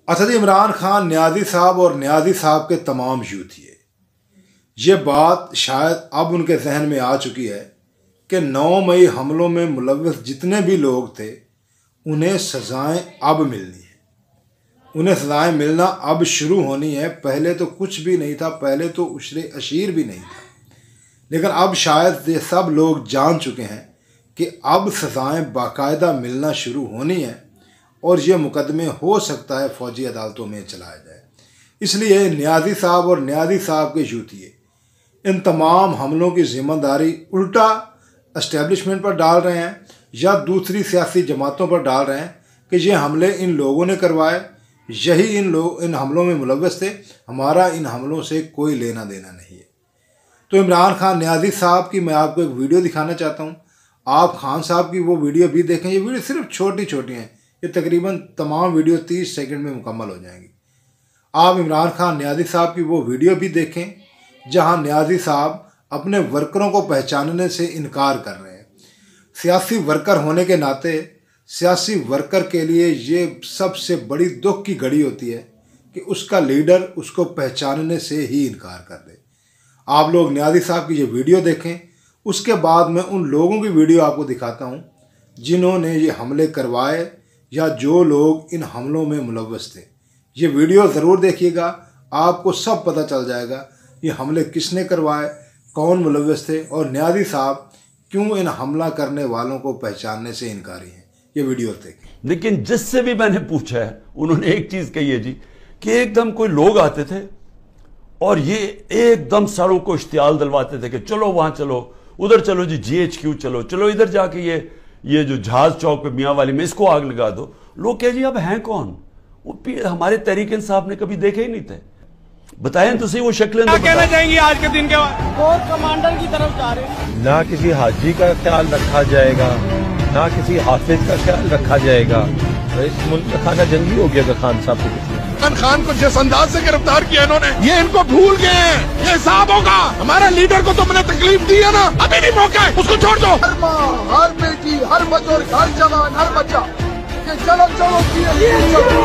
असद इमरान खान, न्याजी साहब और न्याजी साहब के तमाम यूथिए, ये बात शायद अब उनके जहन में आ चुकी है कि 9 मई हमलों में मुलव्वस जितने भी लोग थे उन्हें सज़ाएं अब मिलनी है, उन्हें सज़ाएं मिलना अब शुरू होनी है। पहले तो कुछ भी नहीं था, पहले तो उश्रे अशीर भी नहीं था, लेकिन अब शायद ये सब लोग जान चुके हैं कि अब सज़ाएं बाकायदा मिलना शुरू होनी है और ये मुकदमे हो सकता है फ़ौजी अदालतों में चलाया जाए। इसलिए न्याजी साहब और न्याजी साहब के यूथिए इन तमाम हमलों की ज़िम्मेदारी उल्टा एस्टेब्लिशमेंट पर डाल रहे हैं या दूसरी सियासी जमातों पर डाल रहे हैं कि ये हमले इन लोगों ने करवाए, यही इन हमलों में मुलव्वस थे, हमारा इन हमलों से कोई लेना देना नहीं है। तो इमरान खान न्याजी साहब की मैं आपको एक वीडियो दिखाना चाहता हूँ। आप खान साहब की वो वीडियो भी देखें। ये वीडियो सिर्फ छोटी छोटी हैं, ये तकरीबन तमाम वीडियो 30 सेकंड में मुकम्मल हो जाएंगी। आप इमरान खान न्याजी साहब की वो वीडियो भी देखें जहां न्याजी साहब अपने वर्करों को पहचानने से इनकार कर रहे हैं। सियासी वर्कर होने के नाते सियासी वर्कर के लिए ये सबसे बड़ी दुख की घड़ी होती है कि उसका लीडर उसको पहचानने से ही इनकार कर दे। आप लोग न्याजी साहब की ये वीडियो देखें, उसके बाद मैं उन लोगों की वीडियो आपको दिखाता हूँ जिन्होंने ये हमले करवाए या जो लोग इन हमलों में मुलव्वस थे। ये वीडियो ज़रूर देखिएगा, आपको सब पता चल जाएगा ये हमले किसने करवाए, कौन मुलव्वस थे और न्याजी साहब क्यों इन हमला करने वालों को पहचानने से इनकारी हैं। ये वीडियो देखें। लेकिन जिससे भी मैंने पूछा है उन्होंने एक चीज़ कही है जी कि एकदम कोई लोग आते थे और ये एकदम सारों को इश्तियाल दिलवाते थे कि चलो वहाँ चलो, उधर चलो जी, GHQ चलो, चलो इधर जाके ये जो जहाज चौक पे मियाँ वाली में इसको आग लगा दो। लोग कहे जी अब हैं कौन, वो हमारे तहरीक इंसाफ ने कभी देखे ही नहीं थे। बताएं तो सही वो शक्लें क्या कहना चाहेंगे आज के दिन के बाद? कोर कमांडर की तरफ जा रहे हैं। ना किसी हाजी का ख्याल रखा जाएगा, ना किसी हाफिज का ख्याल रखा जाएगा। तो इस मुल्क का खाना जंगी हो गया अगर खान साहब को कुछ इमरान खान को जिस अंदाज से गिरफ्तार किया इन्होंने, ये इनको भूल गए हैं। ये हिसाब होगा। हमारा लीडर को तुमने तकलीफ दी है ना, अभी नहीं मौका है, उसको छोड़ दो। हर माँ, हर बेटी, हर बुजुर्ग, हर जवान, हर बच्चा, चलो चलो